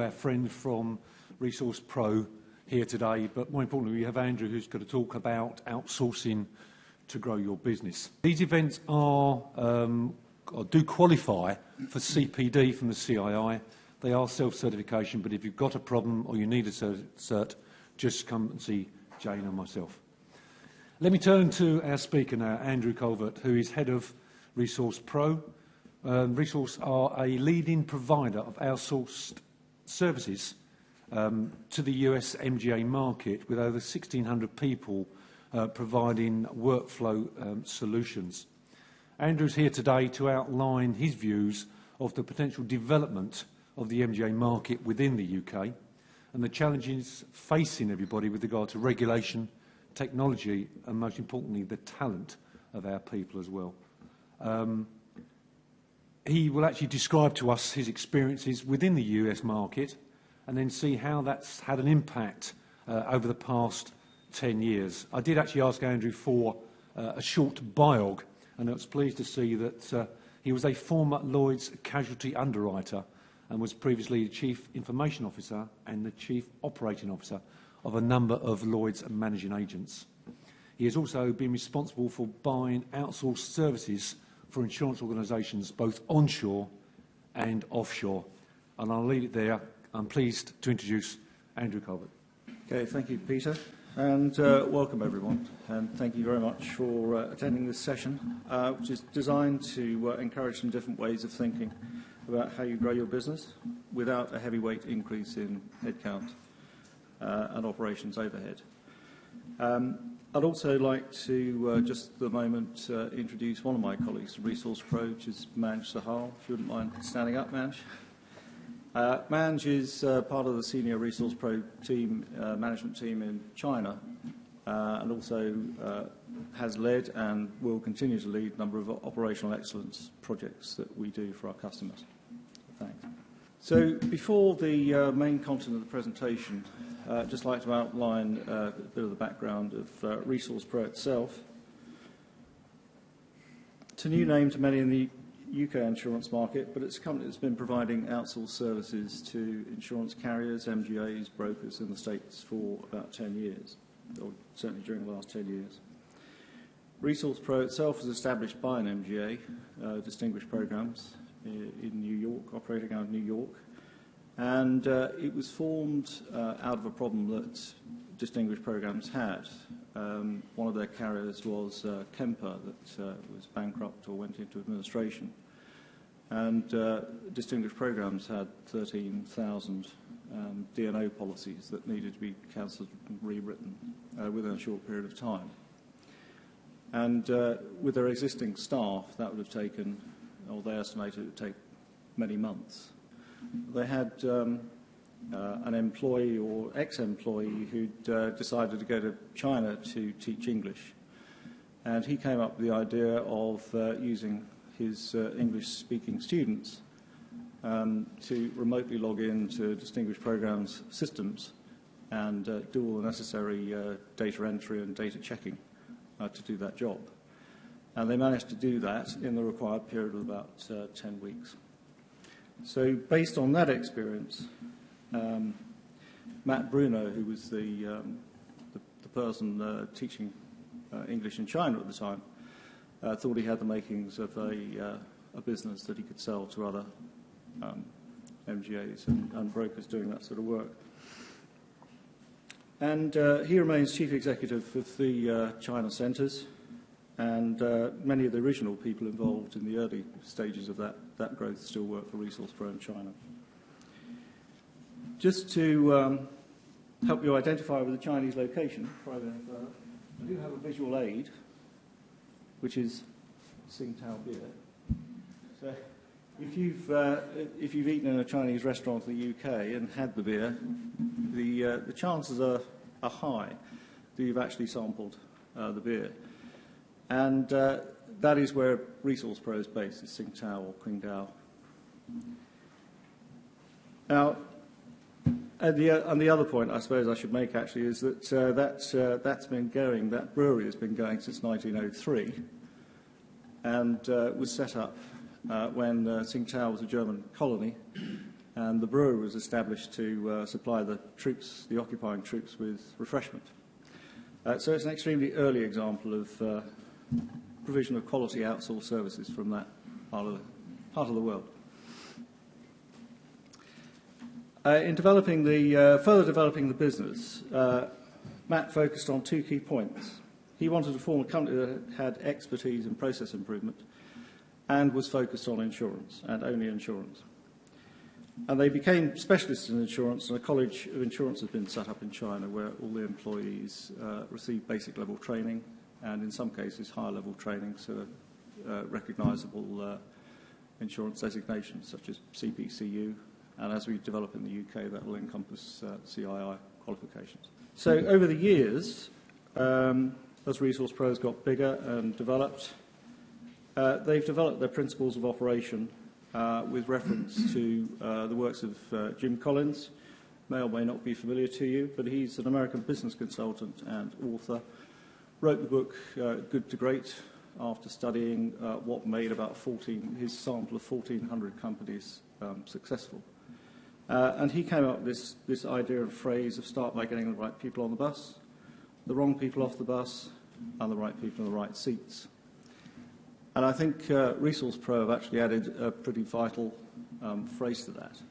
our friends from ReSource Pro here today, but more importantly, we have Andrew, who's going to talk about outsourcing to grow your business. These events do qualify for CPD from the CII. They are self-certification, but if you've got a problem or you need a cert, just come and see Jane and myself. Let me turn to our speaker now, Andrew Calvert, who is head of ReSource Pro. ReSource are a leading provider of outsourced services to the US MGA market, with over 1,600 people providing workflow solutions. Andrew's here today to outline his views of the potential development of the MGA market within the UK and the challenges facing everybody with regard to regulation, technology and, most importantly, the talent of our people as well. He will actually describe to us his experiences within the US market and then see how that's had an impact over the past 10 years. I did actually ask Andrew for a short biog, and I was pleased to see that he was a former Lloyd's casualty underwriter and was previously the Chief Information Officer and the Chief Operating Officer of a number of Lloyd's managing agents. He has also been responsible for buying outsourced services for insurance organisations both onshore and offshore. And I'll leave it there. I'm pleased to introduce Andrew Calvert. Okay, thank you, Peter, and welcome everyone. And thank you very much for attending this session, which is designed to encourage some different ways of thinking about how you grow your business without a heavyweight increase in headcount and operations overhead. I'd also like to, just at the moment, introduce one of my colleagues to ReSource Pro, which is Manj Sahal. If you wouldn't mind standing up, Manj. Manj is part of the senior ReSource Pro team, management team in China, and also has led and will continue to lead a number of operational excellence projects that we do for our customers. Thanks. So before the main content of the presentation, I'd just like to outline a bit of the background of ReSource Pro itself. It's a new name to many in the UK insurance market, but it's a company that's been providing outsourced services to insurance carriers, MGAs, brokers in the States for about 10 years, or certainly during the last 10 years. ReSource Pro itself was established by an MGA, Distinguished Programs, in New York, operating out of New York. And it was formed out of a problem that Distinguished Programs had. One of their carriers was Kemper, that was bankrupt or went into administration. And Distinguished Programs had 13,000 D&O policies that needed to be cancelled and rewritten within a short period of time. And with their existing staff, that would have taken, or they estimated it would take many months. They had an employee or ex-employee who'd decided to go to China to teach English. And he came up with the idea of using his English-speaking students to remotely log in to Distinguished Programs systems and do all the necessary data entry and data checking to do that job. And they managed to do that in the required period of about 10 weeks. So based on that experience, Matt Bruno, who was the person teaching English in China at the time, thought he had the makings of a business that he could sell to other MGAs and brokers doing that sort of work. And he remains chief executive of the China centres, and many of the original people involved in the early stages of that growth still work for ReSource Pro in China. Just to help you identify with the Chinese location, I do have a visual aid, which is Tsingtao beer. So if you've eaten in a Chinese restaurant in the UK and had the beer, the chances are high that you've actually sampled the beer. And that is where ReSource Pro is based, is Tsingtao or Qingdao. Now, and the other point I suppose I should make actually is that that's been going, that brewery has been going since 1903, and was set up when Tsingtao was a German colony, and the brewer was established to supply the troops, the occupying troops, with refreshment. So it's an extremely early example of provision of quality outsourced services from that part of the world. In further developing the business, Matt focused on two key points. He wanted to form a company that had expertise in process improvement and was focused on insurance, and only insurance. And they became specialists in insurance, and a college of insurance has been set up in China where all the employees receive basic level training, and in some cases higher level training, so recognisable insurance designations such as CPCU, and as we develop in the UK, that will encompass CII qualifications. So over the years, as ReSource Pro has got bigger and developed, they've developed their principles of operation with reference to the works of Jim Collins. May or may not be familiar to you, but he's an American business consultant and author. Wrote the book Good to Great after studying what made about his sample of 1,400 companies successful. And he came up with this idea and phrase of start by getting the right people on the bus, the wrong people off the bus, and the right people in the right seats. And I think ReSource Pro have actually added a pretty vital phrase to that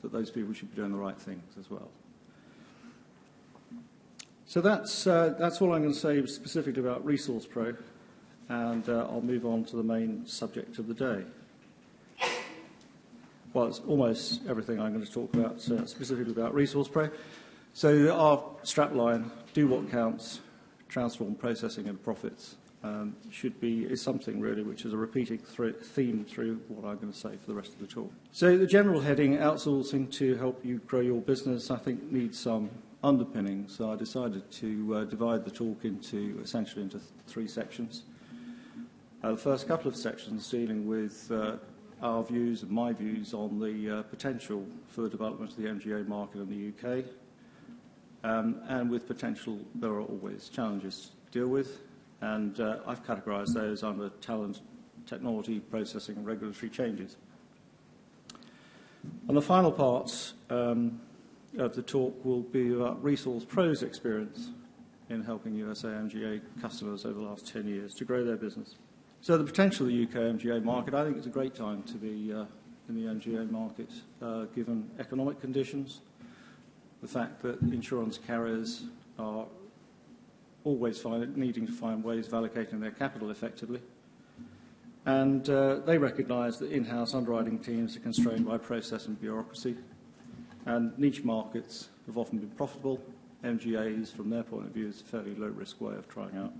those people should be doing the right things as well. So that's all I'm going to say specifically about ReSource Pro, and I'll move on to the main subject of the day. Well, it's almost everything I'm going to talk about specifically about ReSource Pro. So our strapline, do what counts, transform processing and profits, is something really which is a repeating theme through what I'm going to say for the rest of the talk. So the general heading, outsourcing to help you grow your business, I think needs some underpinning. So I decided to divide the talk essentially into three sections. The first couple of sections dealing with our views and my views on the potential for the development of the MGA market in the UK. And with potential, there are always challenges to deal with. And I've categorised those under talent, technology, processing and regulatory changes. And the final part of the talk will be about ReSource Pro's experience in helping USA MGA customers over the last 10 years to grow their business. So the potential of the UK MGA market, I think it's a great time to be in the MGA market, given economic conditions, the fact that insurance carriers are always needing to find ways of allocating their capital effectively, and they recognise that in-house underwriting teams are constrained by process and bureaucracy, and niche markets have often been profitable. MGAs, from their point of view, is a fairly low-risk way of trying out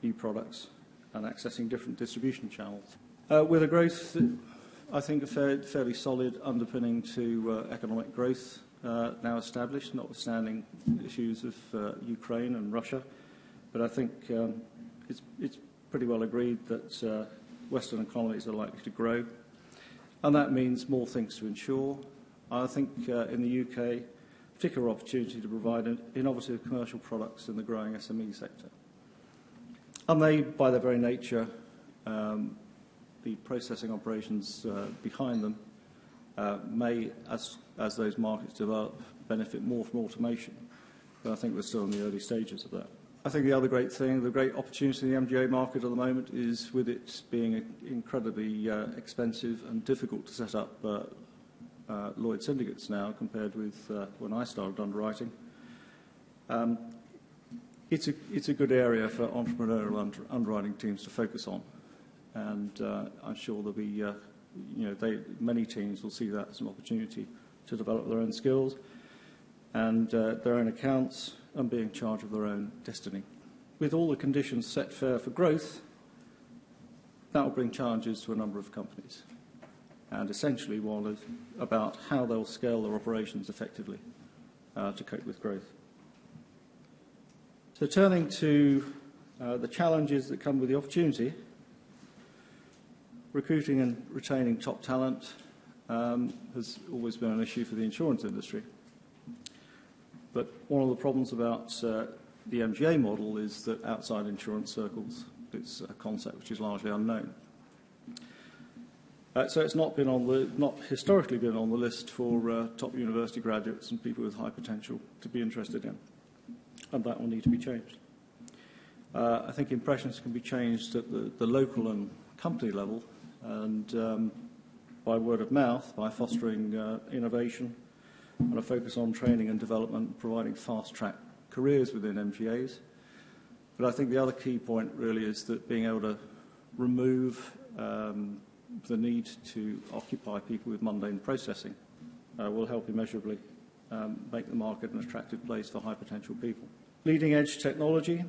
new products and accessing different distribution channels. With a growth, I think a fairly solid underpinning to economic growth now established, notwithstanding issues of Ukraine and Russia. But I think it's pretty well agreed that Western economies are likely to grow, and that means more things to insure. I think in the UK, particular opportunity to provide innovative commercial products in the growing SME sector. And they, by their very nature, the processing operations behind them may, as those markets develop, benefit more from automation. But I think we're still in the early stages of that. I think the other great thing, the great opportunity in the MGA market at the moment is with it being incredibly expensive and difficult to set up Lloyd's syndicates now compared with when I started underwriting. It's a good area for entrepreneurial underwriting teams to focus on, and I'm sure there'll be, many teams will see that as an opportunity to develop their own skills and their own accounts and be in charge of their own destiny. With all the conditions set fair for growth, that will bring challenges to a number of companies, and essentially one is about how they'll scale their operations effectively to cope with growth. So turning to the challenges that come with the opportunity, recruiting and retaining top talent has always been an issue for the insurance industry. But one of the problems about the MGA model is that outside insurance circles, it's a concept which is largely unknown. So it's not historically been on the list for top university graduates and people with high potential to be interested in, and that will need to be changed. I think impressions can be changed at the local and company level, and by word of mouth, by fostering innovation and a focus on training and development, providing fast-track careers within MGAs. But I think the other key point really is that being able to remove the need to occupy people with mundane processing will help immeasurably make the market an attractive place for high potential people. Leading edge technology.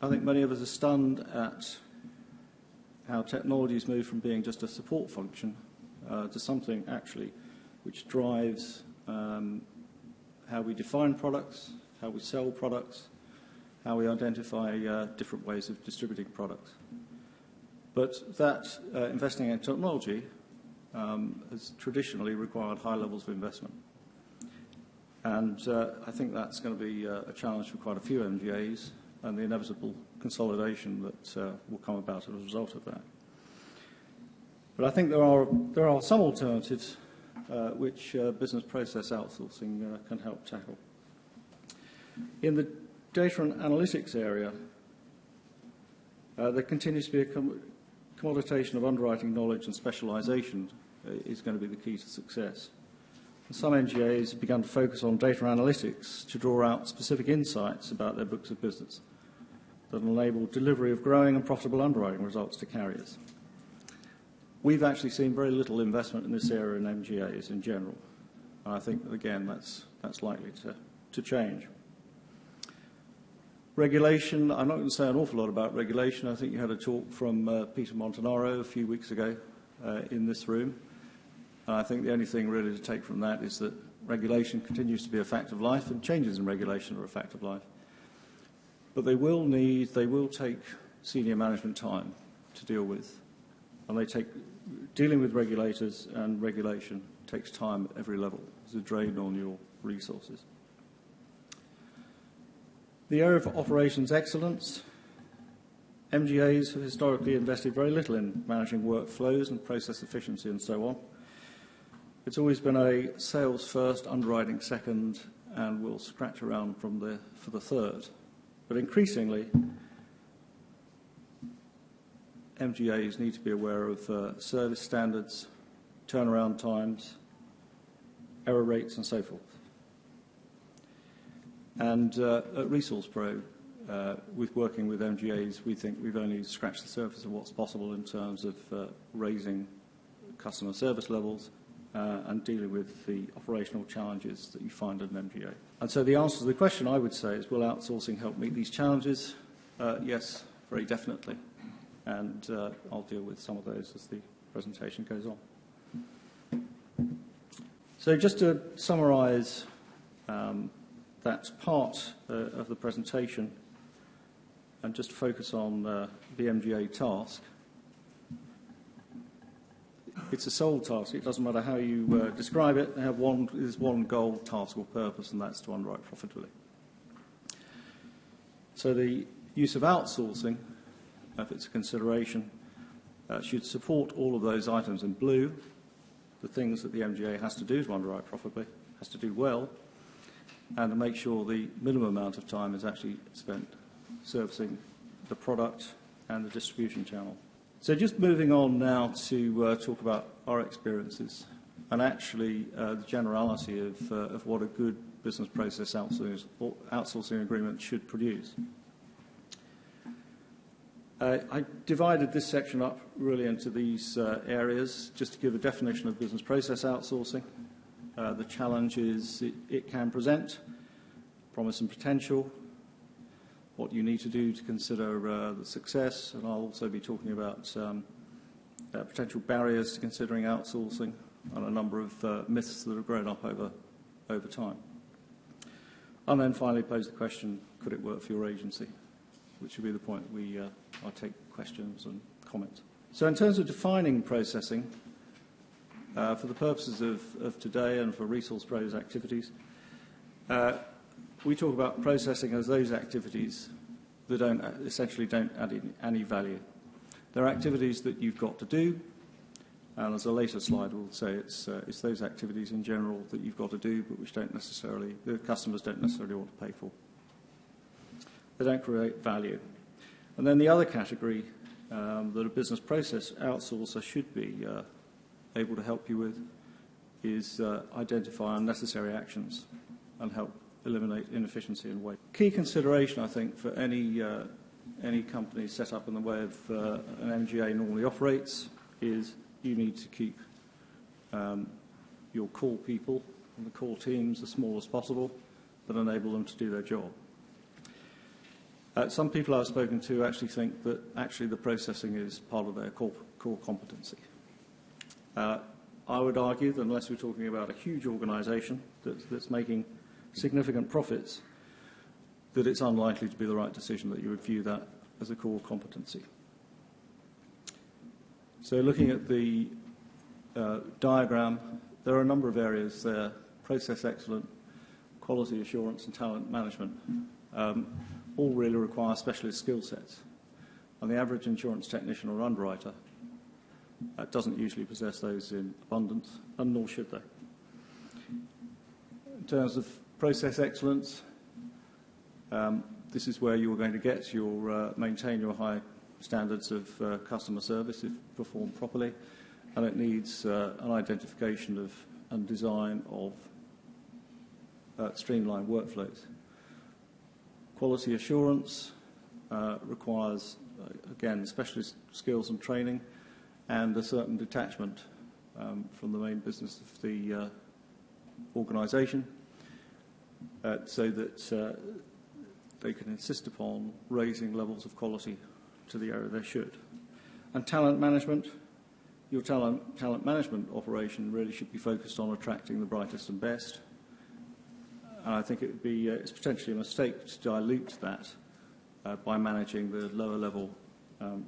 I think many of us are stunned at how technology has moved from being just a support function to something actually which drives how we define products, how we sell products, how we identify different ways of distributing products. But that investing in technology has traditionally required high levels of investment. And I think that's going to be a challenge for quite a few MGAs, and the inevitable consolidation that will come about as a result of that. But I think there are some alternatives which business process outsourcing can help tackle. In the data and analytics area, there continues to be a commoditation of underwriting knowledge, and specialisation is going to be the key to success. And some MGAs have begun to focus on data analytics to draw out specific insights about their books of business that enable delivery of growing and profitable underwriting results to carriers. We've actually seen very little investment in this area in MGAs in general. And I think, again, that's likely to change. Regulation, I'm not going to say an awful lot about regulation. I think you had a talk from Peter Montanaro a few weeks ago in this room. And I think the only thing really to take from that is that regulation continues to be a fact of life, and changes in regulation are a fact of life. But they will take senior management time to deal with. And dealing with regulators and regulation takes time at every level. It's a drain on your resources. The area of operations excellence. MGAs have historically invested very little in managing workflows and process efficiency and so on. It's always been a sales first, underwriting second, and we'll scratch around for the third. But increasingly, MGAs need to be aware of service standards, turnaround times, error rates, and so forth. And at ReSource Pro, with working with MGAs, we think we've only scratched the surface of what's possible in terms of raising customer service levels and dealing with the operational challenges that you find at an MGA. And so the answer to the question, I would say, is will outsourcing help meet these challenges? Yes, very definitely. And I'll deal with some of those as the presentation goes on. So just to summarise that part of the presentation and just focus on the MGA task. It's a sole task. It doesn't matter how you describe it. There's one goal, task or purpose, and that's to underwrite profitably. So the use of outsourcing, if it's a consideration, should support all of those items in blue, the things that the MGA has to do to underwrite profitably, has to do well, and to make sure the minimum amount of time is actually spent servicing the product and the distribution channel. So just moving on now to talk about our experiences and actually the generality of what a good business process outsourcing agreement should produce. I divided this section up really into these areas just to give a definition of business process outsourcing, the challenges it can present, promise and potential, what you need to do to consider the success, and I'll also be talking about potential barriers to considering outsourcing and a number of myths that have grown up over time. And then finally pose the question, could it work for your agency? Which would be the point I take questions and comments. So in terms of defining processing, for the purposes of today and for ReSource Pro's activities, we talk about processing as those activities that essentially don't add any value. They're activities that you've got to do, And as a later slide will say, it's those activities in general that you've got to do, but which the customers don't necessarily want to pay for. They don't create value. And then the other category that a business process outsourcer should be able to help you with is identify unnecessary actions and help eliminate inefficiency and waste. Key consideration, I think, for any company set up in the way of an MGA normally operates is you need to keep your core people and the core teams as small as possible, but enable them to do their job. Some people I've spoken to actually think that actually the processing is part of their core competency. I would argue that unless we're talking about a huge organisation that's making significant profits, that it's unlikely to be the right decision that you would view that as a core competency. So looking at the diagram, there are a number of areas there: process excellence, quality assurance and talent management. All really require specialist skill sets. And the average insurance technician or underwriter doesn't usually possess those in abundance, and nor should they. In terms of process excellence, this is where you're going to get maintain your high standards of customer service if performed properly, and it needs an identification of and design of streamlined workflows. Quality assurance requires, again, specialist skills and training and a certain detachment from the main business of the organisation so that they can insist upon raising levels of quality to the area they should. And talent management, your talent management operation really should be focused on attracting the brightest and best. And I think it would be it's potentially a mistake to dilute that by managing the lower level,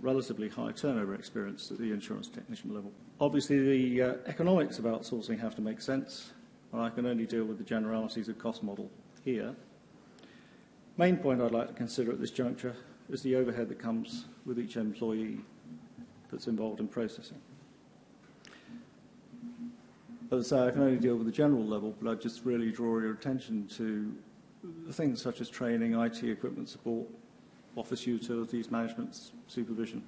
relatively high turnover experience at the insurance technician level. Obviously, the economics of outsourcing have to make sense, and I can only deal with the generalities of cost model here. Main point I'd like to consider at this juncture is the overhead that comes with each employee that's involved in processing. As I say, I can only deal with the general level, but I'd just really draw your attention to the things such as training, IT equipment support, office utilities, management, supervision,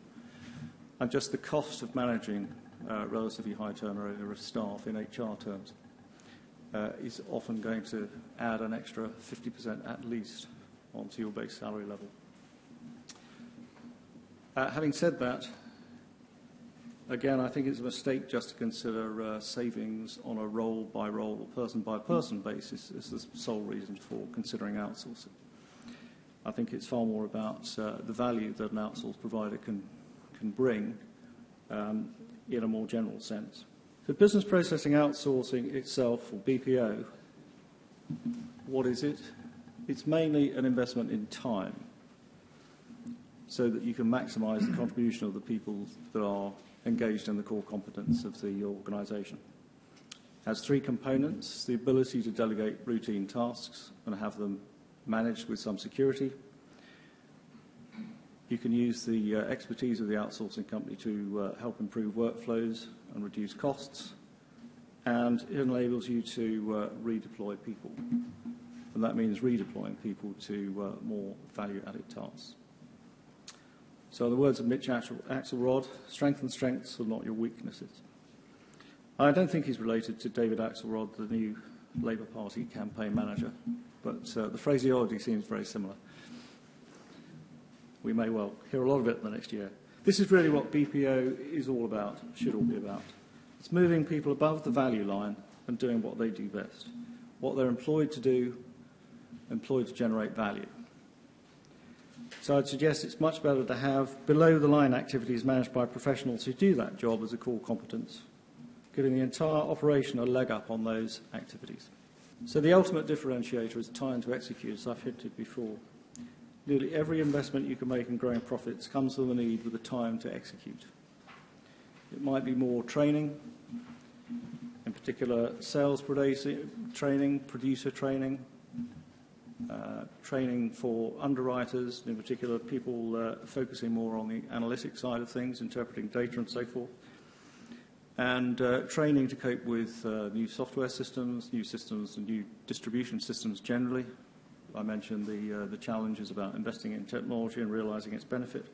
and just the cost of managing relatively high turnover of staff in HR terms is often going to add an extra 50% at least onto your base salary level. Having said that, again, I think it's a mistake just to consider savings on a role-by-role or person-by-person basis as the sole reason for considering outsourcing. I think it's far more about the value that an outsourced provider can bring in a more general sense. So business processing outsourcing itself, or BPO, what is it? It's mainly an investment in time so that you can maximise the contribution of the people that are engaged in the core competence of the organisation. It has three components: the ability to delegate routine tasks and have them managed with some security. You can use the expertise of the outsourcing company to help improve workflows and reduce costs, and it enables you to redeploy people. And that means redeploying people to more value-added tasks. So in the words of Mitch Axelrod, strength and strengths are not your weaknesses. I don't think he's related to David Axelrod, the new Labour Party campaign manager, but the phraseology seems very similar. We may well hear a lot of it in the next year. This is really what BPO is all about, should all be about. It's moving people above the value line and doing what they do best, what they're employed to do, employed to generate value. So I'd suggest it's much better to have below-the-line activities managed by professionals who do that job as a core competence, giving the entire operation a leg up on those activities. So the ultimate differentiator is time to execute, as I've hinted before. Nearly every investment you can make in growing profits comes with a need with the time to execute. It might be more training, in particular sales training, producer training, training for underwriters, in particular people focusing more on the analytics side of things, interpreting data and so forth. and training to cope with new software systems, and new distribution systems generally. I mentioned the challenges about investing in technology and realising its benefit.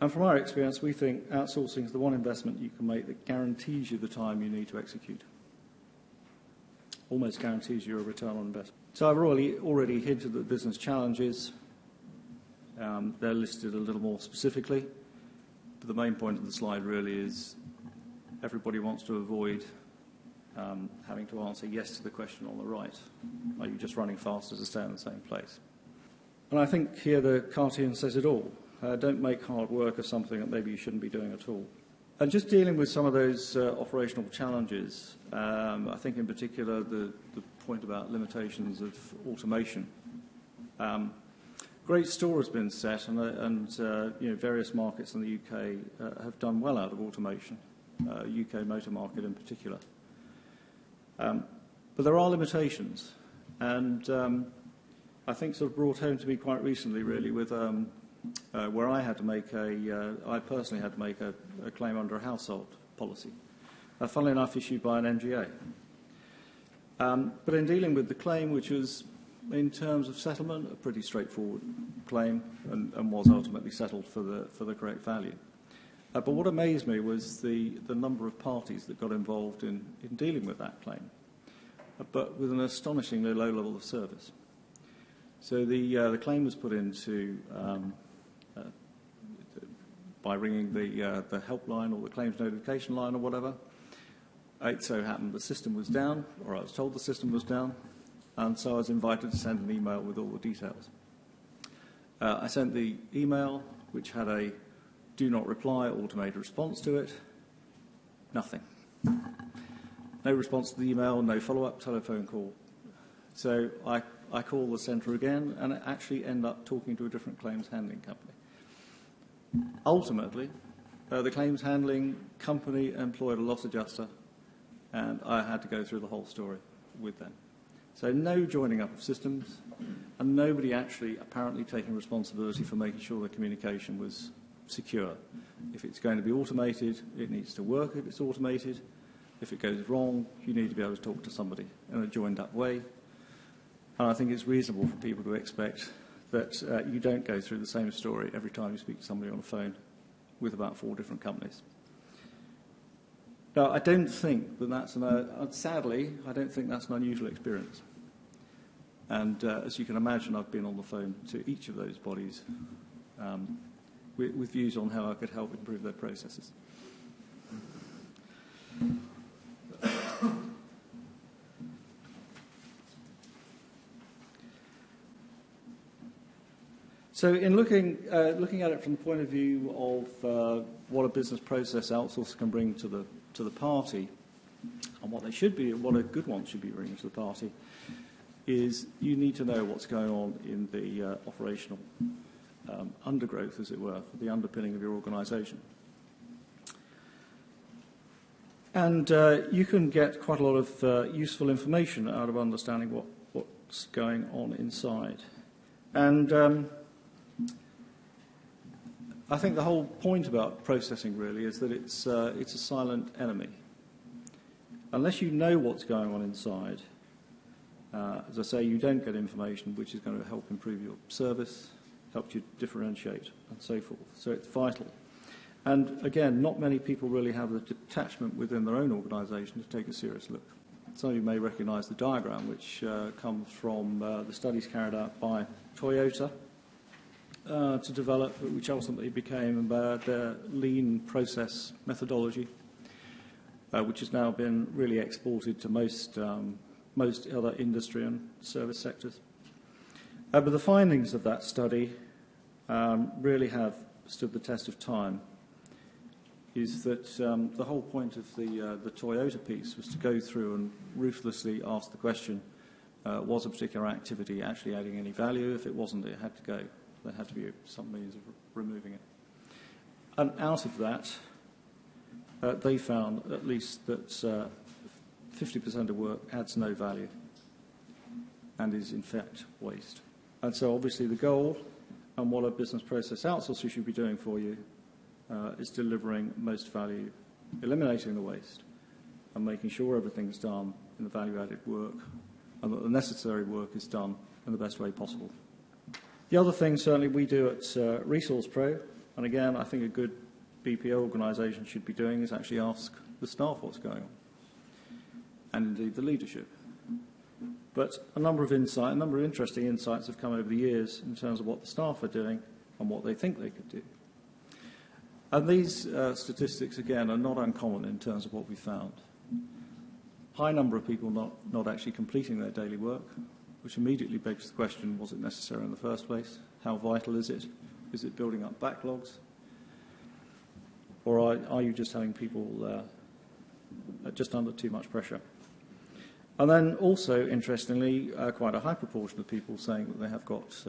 And from our experience, we think outsourcing is the one investment you can make that guarantees you the time you need to execute. Almost guarantees you a return on investment. So I've already hinted at business challenges. They're listed a little more specifically. But the main point of the slide really is everybody wants to avoid having to answer yes to the question on the right. Are you just running faster to stay in the same place? And I think here the cartoon says it all. Don't make hard work of something that maybe you shouldn't be doing at all. And just dealing with some of those operational challenges, I think in particular the point about limitations of automation. Great store has been set, and various markets in the UK have done well out of automation, UK motor market in particular. But there are limitations, and I think sort of brought home to me quite recently, really, with where I personally had to make a claim under a household policy, funnily enough issued by an MGAA. But in dealing with the claim, which was, in terms of settlement, a pretty straightforward claim, and was ultimately settled for the correct value. But what amazed me was the number of parties that got involved in dealing with that claim, but with an astonishingly low level of service. So the claim was put into by ringing the helpline or the claims notification line or whatever. It so happened the system was down, or I was told the system was down, and so I was invited to send an email with all the details. I sent the email, which had a do not reply automated response to it. Nothing. No response to the email, no follow-up telephone call. So I call the centre again and actually end up talking to a different claims handling company. Ultimately, the claims handling company employed a loss adjuster, and I had to go through the whole story with them. So no joining up of systems, and nobody actually apparently taking responsibility for making sure the communication was secure. If it's going to be automated, it needs to work if it's automated. If it goes wrong, you need to be able to talk to somebody in a joined-up way. And I think it's reasonable for people to expect that you don't go through the same story every time you speak to somebody on the phone with about 4 different companies. Now, I don't think that that's sadly, I don't think that's an unusual experience. And as you can imagine, I've been on the phone to each of those bodies with views on how I could help improve their processes. So in looking at it from the point of view of what a business process outsourcer can bring to the party, and what they should be, what a good one should be bringing to the party, is you need to know what's going on in the operational undergrowth, as it were, the underpinning of your organisation. And you can get quite a lot of useful information out of understanding what's going on inside. And I think the whole point about processing really is that it's a silent enemy. Unless you know what's going on inside, as I say, you don't get information which is going to help improve your service, help you differentiate, and so forth. So it's vital. And again, not many people really have the detachment within their own organisation to take a serious look. Some of you may recognise the diagram, which comes from the studies carried out by Toyota to develop, which ultimately became their lean process methodology, which has now been really exported to most other industry and service sectors. But the findings of that study really have stood the test of time. Is that the whole point of the Toyota piece was to go through and ruthlessly ask the question, was a particular activity actually adding any value? If it wasn't, it had to go. There had to be some means of removing it. And out of that, they found at least that 50% of work adds no value and is in fact waste. And so obviously the goal and what a business process outsourcer should be doing for you is delivering most value eliminating the waste, and making sure everything's done in the value-added work, and that the necessary work is done in the best way possible. The other thing certainly we do at ReSource Pro, and again I think a good BPO organisation should be doing, is actually ask the staff what's going on, and indeed the leadership. But a number of interesting insights have come over the years in terms of what the staff are doing and what they think they could do. And these statistics, again, are not uncommon in terms of what we found. High number of people not actually completing their daily work, which immediately begs the question, was it necessary in the first place? How vital is it? Is it building up backlogs? Or are you just having people just under too much pressure? And then also, interestingly, quite a high proportion of people saying that they have got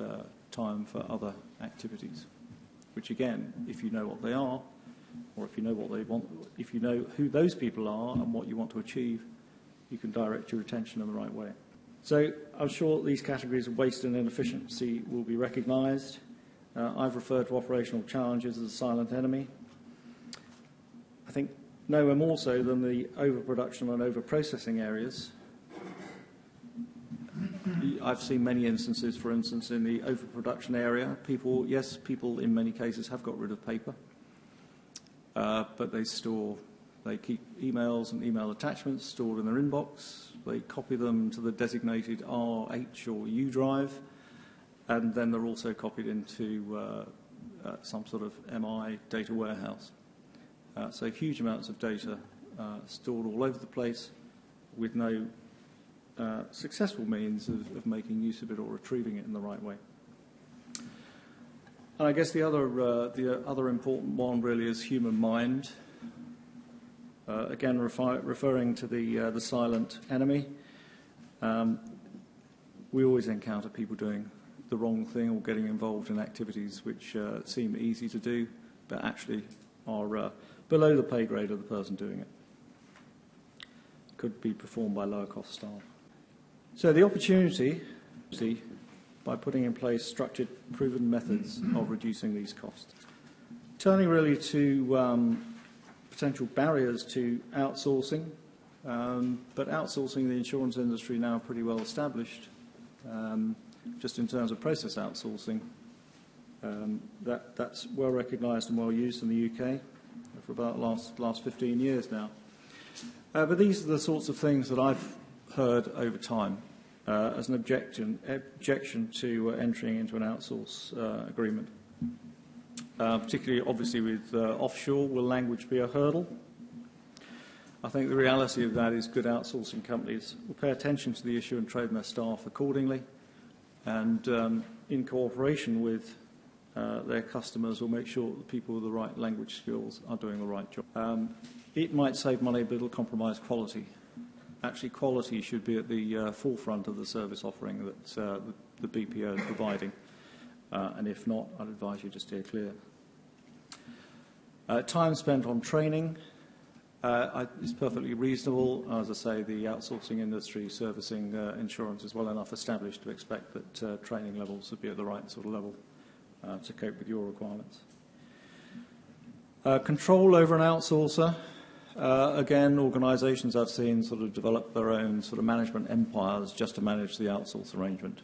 time for other activities, which again, if you know what they are, or if you know what they want, if you know who those people are and what you want to achieve, you can direct your attention in the right way. So I'm sure these categories of waste and inefficiency will be recognised. I've referred to operational challenges as a silent enemy. I think nowhere more so than the overproduction and overprocessing areas. I've seen many instances, for instance, in the overproduction area. People in many cases have got rid of paper, but they keep emails and email attachments stored in their inbox. They copy them to the designated RH or U drive, and then they're also copied into some sort of MI data warehouse. So huge amounts of data stored all over the place with no successful means of making use of it or retrieving it in the right way. And I guess the other important one really is human mind. Again, referring to the silent enemy, we always encounter people doing the wrong thing or getting involved in activities which seem easy to do, but actually are below the pay grade of the person doing it. Could be performed by lower cost staff. So the opportunity, by putting in place structured, proven methods of reducing these costs. Turning really to potential barriers to outsourcing, but outsourcing the insurance industry now pretty well established. Just in terms of process outsourcing, that's well recognised and well used in the UK for about the last 15 years now. But these are the sorts of things that I've heard over time as an objection to entering into an outsource agreement. Particularly, obviously, with offshore, will language be a hurdle? I think the reality of that is good outsourcing companies will pay attention to the issue and train their staff accordingly, and in cooperation with their customers will make sure that the people with the right language skills are doing the right job. It might save money, but it will compromise quality. Actually, quality should be at the forefront of the service offering that the BPO is providing, and if not, I'd advise you to steer clear. Time spent on training is perfectly reasonable. As I say, the outsourcing industry servicing insurance is well enough established to expect that training levels would be at the right sort of level to cope with your requirements. Control over an outsourcer. Again, organisations I've seen sort of develop their own sort of management empires just to manage the outsource arrangement.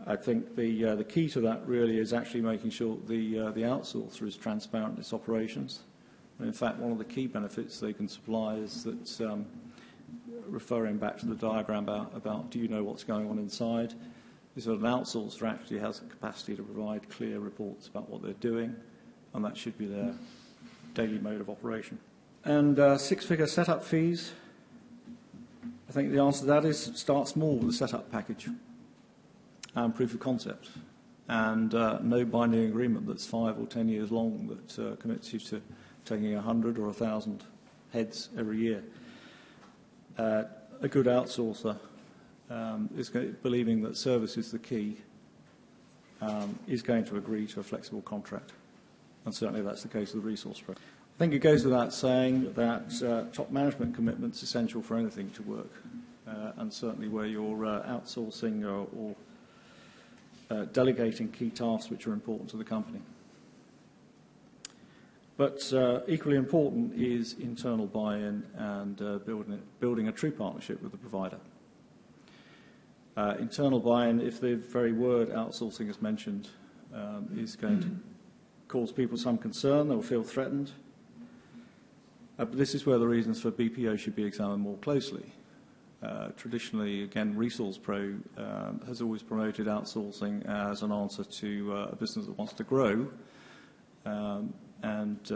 I think the key to that really is actually making sure the outsourcer is transparent in its operations. And in fact, one of the key benefits they can supply is that, referring back to the diagram about do you know what's going on inside, is that an outsourcer actually has the capacity to provide clear reports about what they're doing, and that should be their daily mode of operation. And six-figure setup fees, I think the answer to that is start small with a setup package and proof of concept, and no binding agreement that's 5 or 10 years long that commits you to taking 100 or 1,000 heads every year. A good outsourcer is believing that service is the key, is going to agree to a flexible contract. And certainly that's the case with the ReSource Pro. I think it goes without saying that top management commitment's essential for anything to work, and certainly where you're outsourcing or delegating key tasks which are important to the company. But equally important is internal buy-in and building a true partnership with the provider. Internal buy-in, if the very word outsourcing is mentioned, is going to cause people some concern, they'll feel threatened. But this is where the reasons for BPO should be examined more closely. Traditionally, again, ReSource Pro has always promoted outsourcing as an answer to a business that wants to grow, and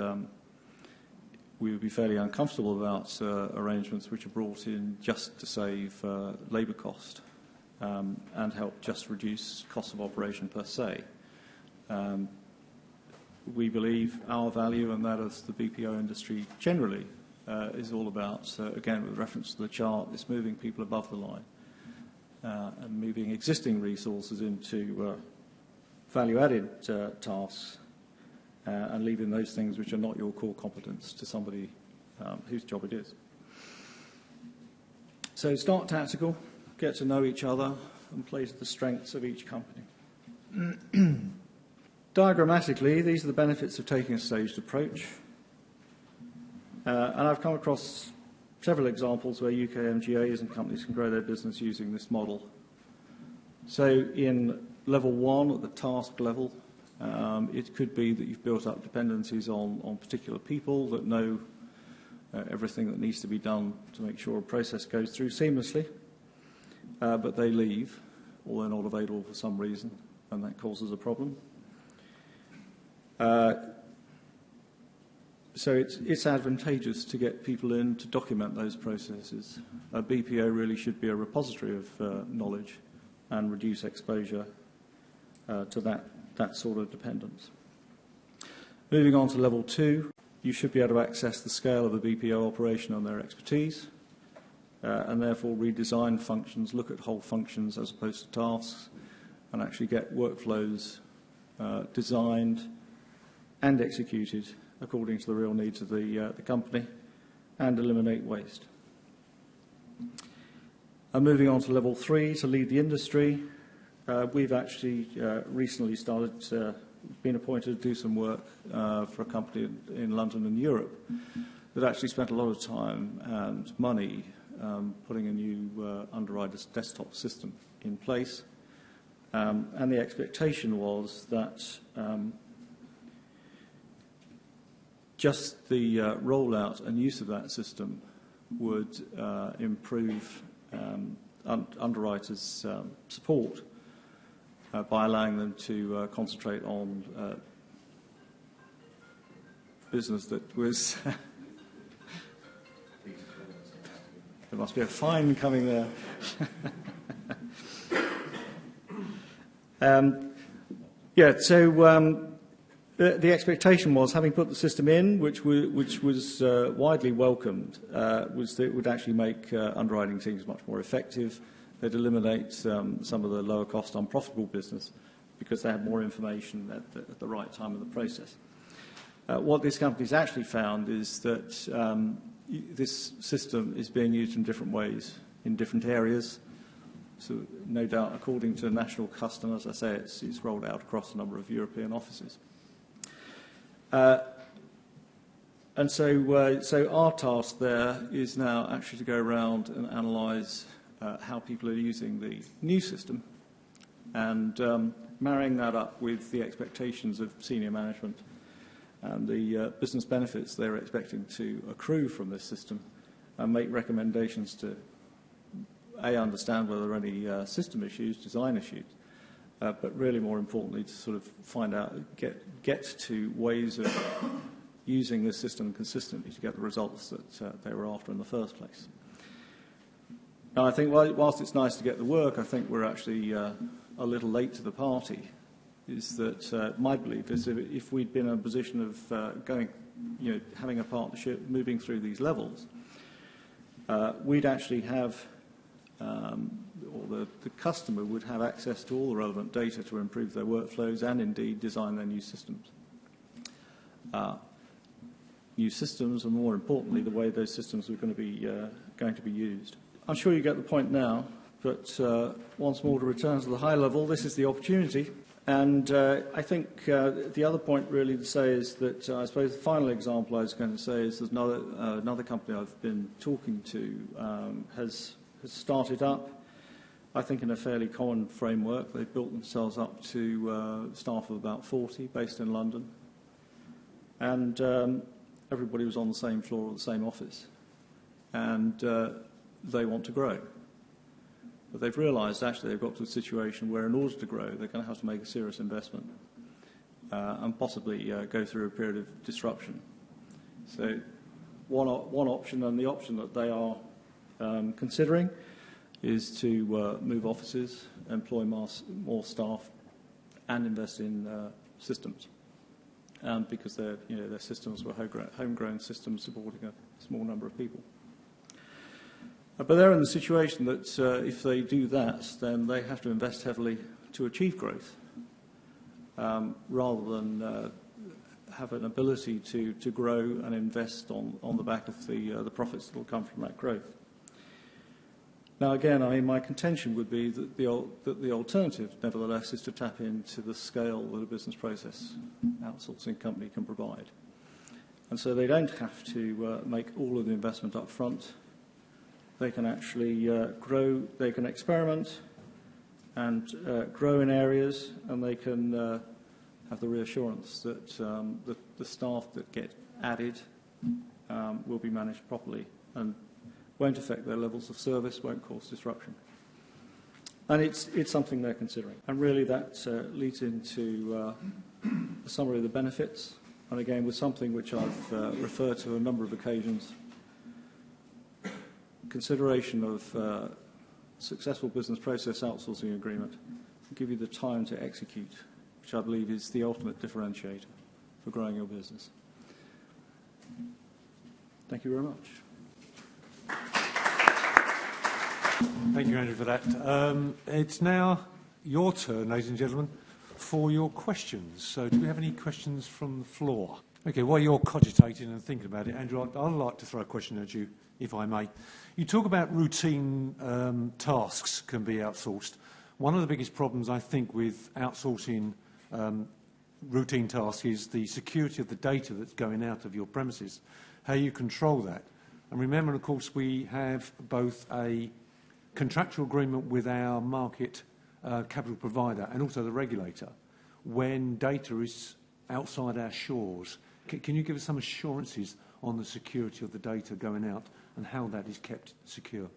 we would be fairly uncomfortable about arrangements which are brought in just to save labour cost and help just reduce cost of operation per se. We believe our value and that of the BPO industry generally is all about, again, with reference to the chart, it's moving people above the line and moving existing resources into value-added tasks and leaving those things which are not your core competence to somebody whose job it is. So start tactical, get to know each other, and play to the strengths of each company. Diagrammatically, these are the benefits of taking a staged approach. And I've come across several examples where UK MGAs and companies can grow their business using this model. So in level 1, at the task level, it could be that you've built up dependencies on particular people that know everything that needs to be done to make sure a process goes through seamlessly, but they leave, or they're not available for some reason, and that causes a problem. So it's advantageous to get people in to document those processes. A BPO really should be a repository of knowledge and reduce exposure to that sort of dependence. Moving on to level 2, you should be able to access the scale of a BPO operation and their expertise, and therefore redesign functions, look at whole functions as opposed to tasks, and actually get workflows designed and executed according to the real needs of the company, and eliminate waste. And moving on to level 3, to lead the industry, we've actually recently been appointed to do some work for a company in London and Europe that actually spent a lot of time and money putting a new underwriter's desktop system in place. And the expectation was that just the rollout and use of that system would improve underwriters' support by allowing them to concentrate on business that was... There must be a fine coming there. The expectation was, having put the system in, which was widely welcomed, was that it would actually make underwriting teams much more effective. They'd eliminate some of the lower cost unprofitable business because they had more information at the right time of the process. What this company's actually found is that this system is being used in different ways in different areas. So no doubt, according to national custom, as I say, it's rolled out across a number of European offices. And so our task there is now actually to go around and analyse how people are using the new system and marrying that up with the expectations of senior management and the business benefits they're expecting to accrue from this system, and make recommendations to understand whether there are any system issues, design issues, but really more importantly to sort of find out, get to ways of using this system consistently to get the results that they were after in the first place. Now I think whilst it's nice to get the work, I think we're actually a little late to the party. Is that my belief is if we'd been in a position of having a partnership, moving through these levels, we'd actually have, or the customer would have access to all the relevant data to improve their workflows and indeed design their new systems. New systems, and more importantly, the way those systems are going to be used. I'm sure you get the point now, but once more to return to the high level, this is the opportunity. And I think the other point really to say is that I suppose the final example I was going to say is there's another company I've been talking to has started up, I think in a fairly common framework. They've built themselves up to staff of about 40 based in London. And everybody was on the same floor of the same office. And they want to grow. But they've realised actually they've got to a situation where in order to grow they're going to have to make a serious investment and possibly go through a period of disruption. So one option, and the option that they are considering, is to move offices, employ more staff and invest in systems because their systems were homegrown systems supporting a small number of people. But they're in the situation that if they do that, then they have to invest heavily to achieve growth, rather than have an ability to grow and invest on the back of the profits that will come from that growth. Now, again, I mean, my contention would be that the alternative, nevertheless, is to tap into the scale that a business process outsourcing company can provide. And so they don't have to make all of the investment up front. They can actually grow, they can experiment and grow in areas, and they can have the reassurance that the staff that get added will be managed properly and won't affect their levels of service, won't cause disruption. And it's something they're considering. And really that leads into a summary of the benefits, and again with something which I've referred to on a number of occasions. Consideration of successful business process outsourcing agreement will give you the time to execute, which I believe is the ultimate differentiator for growing your business. Thank you very much. Thank you, Andrew, for that. It's now your turn, ladies and gentlemen, for your questions. So do we have any questions from the floor? Okay, while you're cogitating and thinking about it, Andrew, I'd like to throw a question at you, if I may. You talk about routine tasks can be outsourced. One of the biggest problems, I think, with outsourcing routine tasks is the security of the data that's going out of your premises, how you control that. And remember, of course, we have both a contractual agreement with our market capital provider and also the regulator when data is outside our shores. Can you give us some assurances on the security of the data going out and how that is kept secure?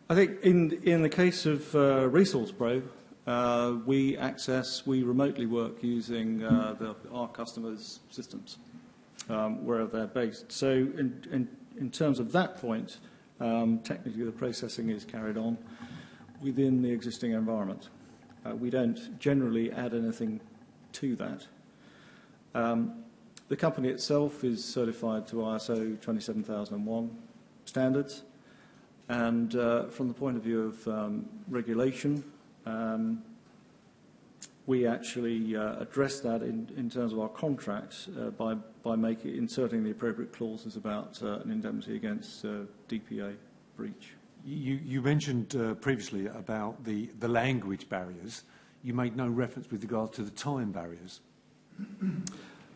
I think in the case of ReSource Pro, we remotely work using our customers' systems wherever they're based. So in terms of that point, technically the processing is carried on within the existing environment. We don't generally add anything to that. The company itself is certified to ISO 27001 standards, and from the point of view of regulation, we actually address that in terms of our contracts by inserting the appropriate clauses about an indemnity against DPA breach. You mentioned previously about the language barriers. You made no reference with regard to the time barriers.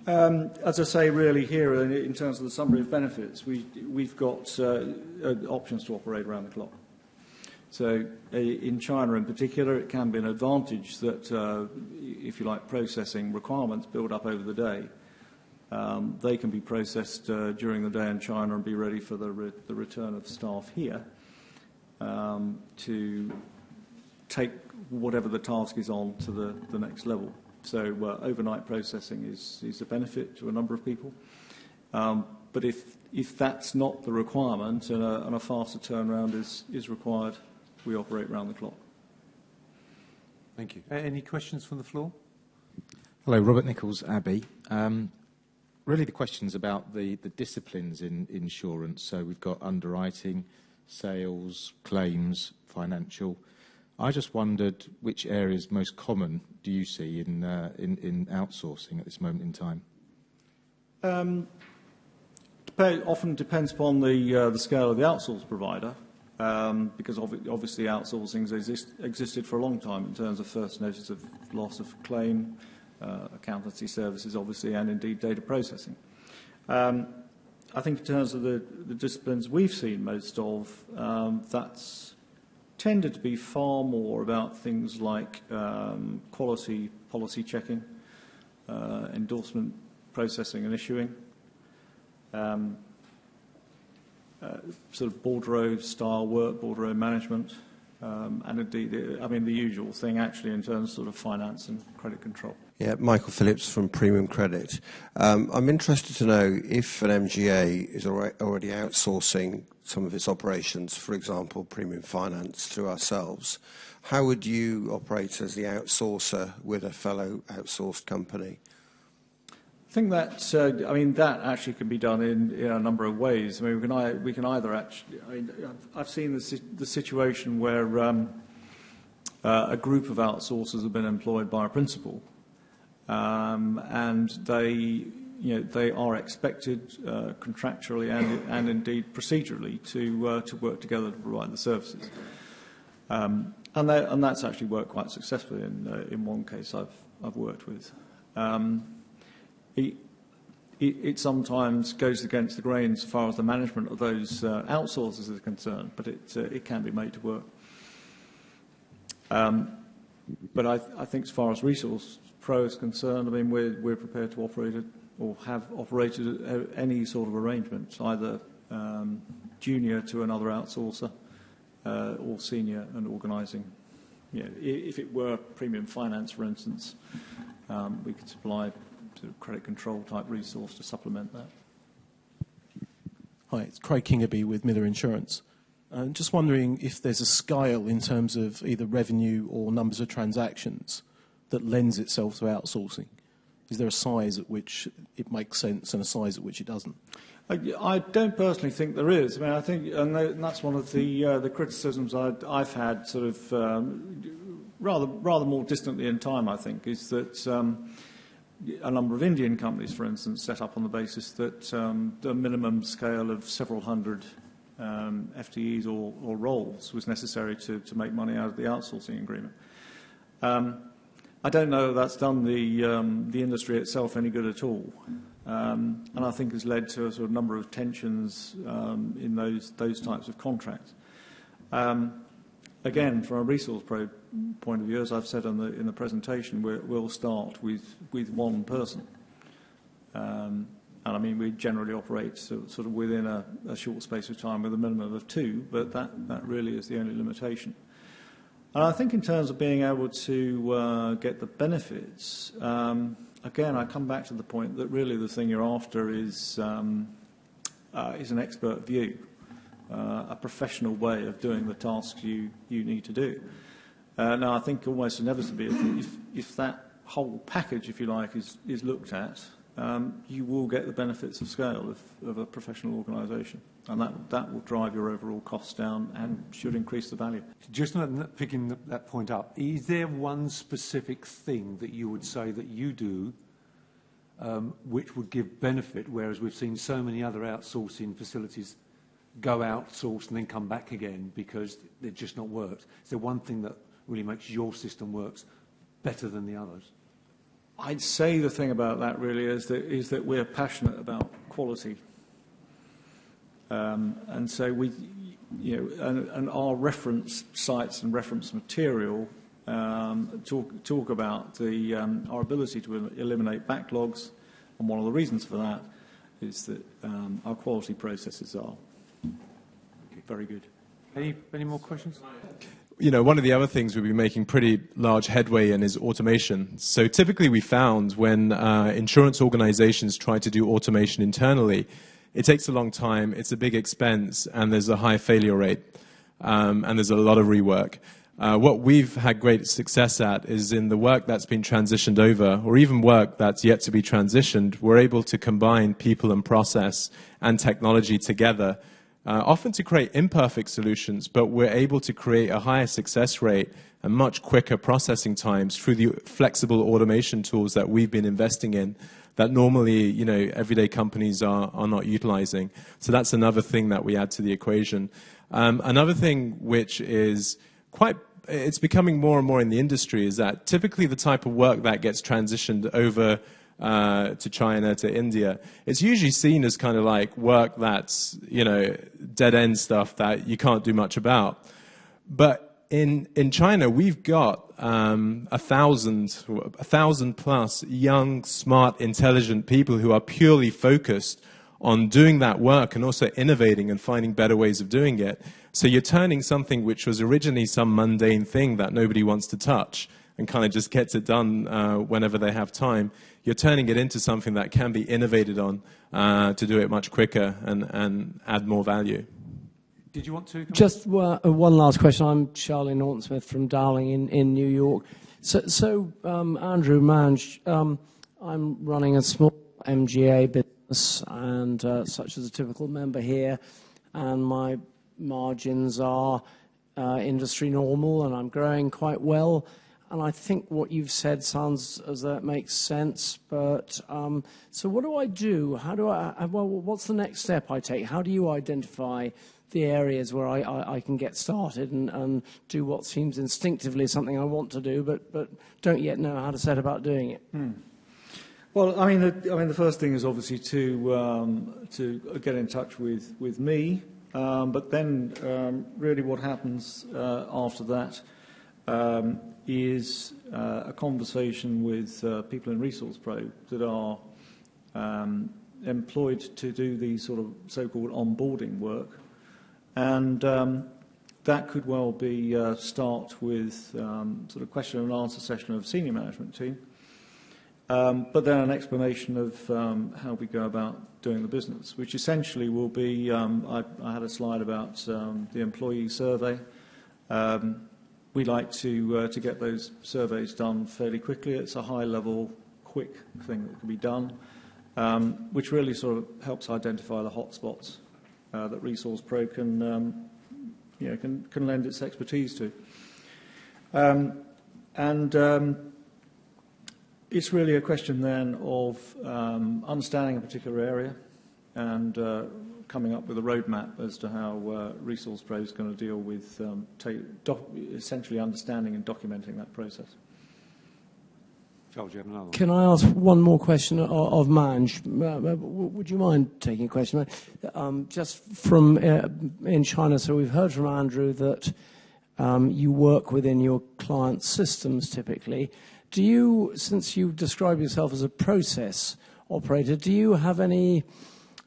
As I say, really here, in terms of the summary of benefits, we've got options to operate around the clock. So in China in particular, it can be an advantage that, if you like, processing requirements build up over the day. They can be processed during the day in China and be ready for the return of staff here to take whatever the task is on to the next level. So overnight processing is a benefit to a number of people. But if that's not the requirement and a faster turnaround is required, we operate round the clock. Thank you. Any questions from the floor? Hello, Robert Nichols, Abbey. Really the question's about the disciplines in insurance. So we've got underwriting, sales, claims, financial. I just wondered which areas most common do you see in outsourcing at this moment in time? Often depends upon the scale of the outsource provider. because obviously outsourcing has existed for a long time in terms of first notice of loss of claim, accountancy services, obviously, and indeed data processing. I think in terms of the disciplines we've seen most of, that's tended to be far more about things like quality policy checking, endorsement processing and issuing, sort of bordereau style work, bordereau management, and indeed, I mean, the usual thing actually in terms of sort of finance and credit control. Yeah, Michael Phillips from Premium Credit. I'm interested to know if an MGA is already outsourcing some of its operations, for example, premium finance through ourselves. How would you operate as the outsourcer with a fellow outsourced company? I think that I mean that actually can be done in a number of ways. I mean, we can either actually. I mean, I've seen the situation where a group of outsourcers have been employed by a principal, and they are expected contractually and indeed procedurally to work together to provide the services, and that's actually worked quite successfully in one case I've worked with. It sometimes goes against the grain as far as the management of those outsourcers is concerned, but it can be made to work. But I think as far as ReSource Pro is concerned, I mean, we're prepared to operate it or have operated any sort of arrangement, either junior to another outsourcer or senior and organising. If it were premium finance, for instance, we could supply sort of credit control type resource to supplement that. Hi, it's Craig Kingerby with Miller Insurance. Just wondering if there's a scale in terms of either revenue or numbers of transactions that lends itself to outsourcing. Is there a size at which it makes sense and a size at which it doesn't? I don't personally think there is. I mean, I think, and that's one of the criticisms I've had, sort of rather more distantly in time. I think is that a number of Indian companies, for instance, set up on the basis that the minimum scale of several hundred FTEs or roles was necessary to make money out of the outsourcing agreement. I don't know if that's done the industry itself any good at all, and I think has led to a sort of number of tensions in those types of contracts. Again, from a ReSource Pro point of view, as I've said in the presentation, we'll start with one person. And I mean, we generally operate sort of within a short space of time with a minimum of two, but that really is the only limitation. And I think in terms of being able to get the benefits, again, I come back to the point that really the thing you're after is an expert view. A professional way of doing the tasks you need to do. Now, I think almost inevitably, if that whole package, if you like, is looked at, you will get the benefits of scale of a professional organisation, and that will drive your overall costs down and should increase the value. Just picking that point up, is there one specific thing that you would say that you do which would give benefit, whereas we've seen so many other outsourcing facilities go outsource and then come back again because they've just not worked? Is there one thing that really makes your system works better than the others? I'd say the thing about that really is that we're passionate about quality, and so we, and our reference sites and reference material talk about our ability to eliminate backlogs, and one of the reasons for that is that our quality processes are very good. Any more questions? One of the other things we've been making pretty large headway in is automation. So typically we found when insurance organizations try to do automation internally, it takes a long time, it's a big expense, and there's a high failure rate, and there's a lot of rework. What we've had great success at is in the work that's been transitioned over, or even work that's yet to be transitioned, we're able to combine people and process and technology together, often to create imperfect solutions, but we're able to create a higher success rate and much quicker processing times through the flexible automation tools that we've been investing in that normally, everyday companies are not utilizing. So that's another thing that we add to the equation. Another thing which is it's becoming more and more in the industry is that typically the type of work that gets transitioned over to China, to India, it's usually seen as kind of like work that's, dead-end stuff that you can't do much about. But in China, we've got 1,000 plus young, smart, intelligent people who are purely focused on doing that work and also innovating and finding better ways of doing it. So you're turning something which was originally some mundane thing that nobody wants to touch and kind of just gets it done whenever they have time. You're turning it into something that can be innovated on to do it much quicker and add more value. Did you want to? Just one last question. I'm Charlie Norton-Smith from Dowling in New York. So Andrew Mange, I'm running a small MGA business and such as a typical member here, and my margins are industry normal, and I'm growing quite well. And I think what you've said sounds as though it makes sense. But so what do I do? What's the next step I take? How do you identify the areas where I can get started and do what seems instinctively something I want to do, but don't yet know how to set about doing it? Well, I mean, the first thing is obviously to get in touch with me, but then really what happens after that is a conversation with people in ReSource Pro that are employed to do the sort of so-called onboarding work. And that could well be start with sort of question and answer session of senior management team, but then an explanation of how we go about doing the business, which essentially will be, I had a slide about the employee survey. We like to get those surveys done fairly quickly. It's a high-level, quick thing that can be done, which really sort of helps identify the hotspots that ReSource Pro can lend its expertise to. It's really a question then of understanding a particular area and coming up with a roadmap as to how ReSource Pro is going to deal with essentially understanding and documenting that process. Charles, you have another one. Can I ask one more question of Mange? Would you mind taking a question? Just from in China, so we've heard from Andrew that you work within your client's systems typically. Do you, since you describe yourself as a process operator, do you have any,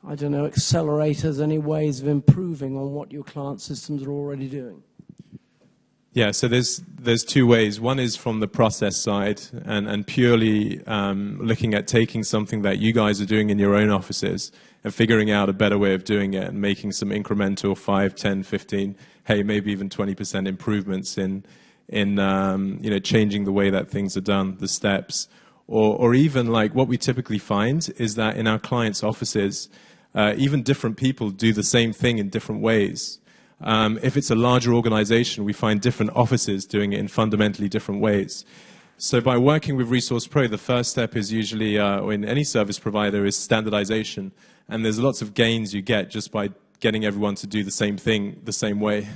I don't know, accelerators, any ways of improving on what your client systems are already doing? Yeah, so there's two ways. One is from the process side and purely looking at taking something that you guys are doing in your own offices and figuring out a better way of doing it and making some incremental 5, 10, 15, hey, maybe even 20% improvements in changing the way that things are done, the steps. Or even like what we typically find is that in our clients' offices, even different people do the same thing in different ways. If it's a larger organization, we find different offices doing it in fundamentally different ways. So by working with ReSource Pro, the first step is usually, or in any service provider, is standardization. And there's lots of gains you get just by getting everyone to do the same thing the same way.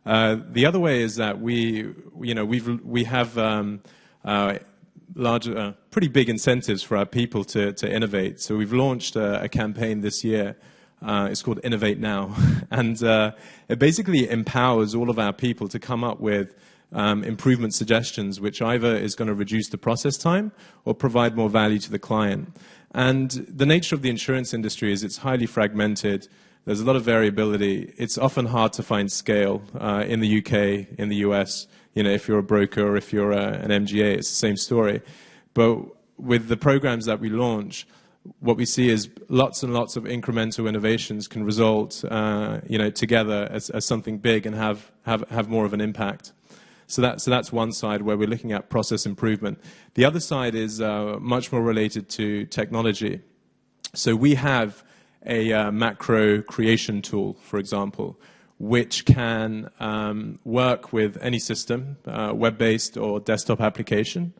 The other way is that we have larger, pretty big incentives for our people to innovate. So we've launched a campaign this year. It's called Innovate Now. And it basically empowers all of our people to come up with improvement suggestions, which either is going to reduce the process time or provide more value to the client. And the nature of the insurance industry is it's highly fragmented. There's a lot of variability. It's often hard to find scale in the UK, in the US. If you're a broker or if you're an MGA, it's the same story. But with the programs that we launch, what we see is lots and lots of incremental innovations can result, together as something big and have more of an impact. So that's one side where we're looking at process improvement. The other side is much more related to technology. So we have a macro creation tool, for example, which can work with any system, web-based or desktop application.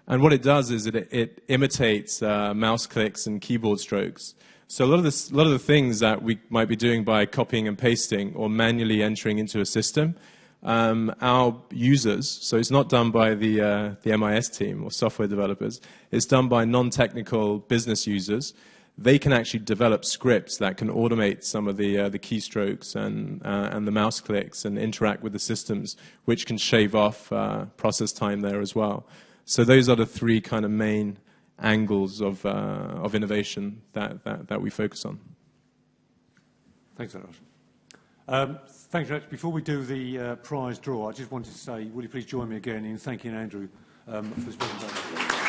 And what it does is it imitates mouse clicks and keyboard strokes. So a lot of the things that we might be doing by copying and pasting or manually entering into a system, our users, so it's not done by the MIS team or software developers, it's done by non-technical business users. They can actually develop scripts that can automate some of the keystrokes and the mouse clicks and interact with the systems, which can shave off process time there as well. So those are the three kind of main angles of innovation that we focus on. Thanks very much. Thanks very much. Before we do the prize draw, I just wanted to say, will you please join me again in thanking Andrew for his presentation.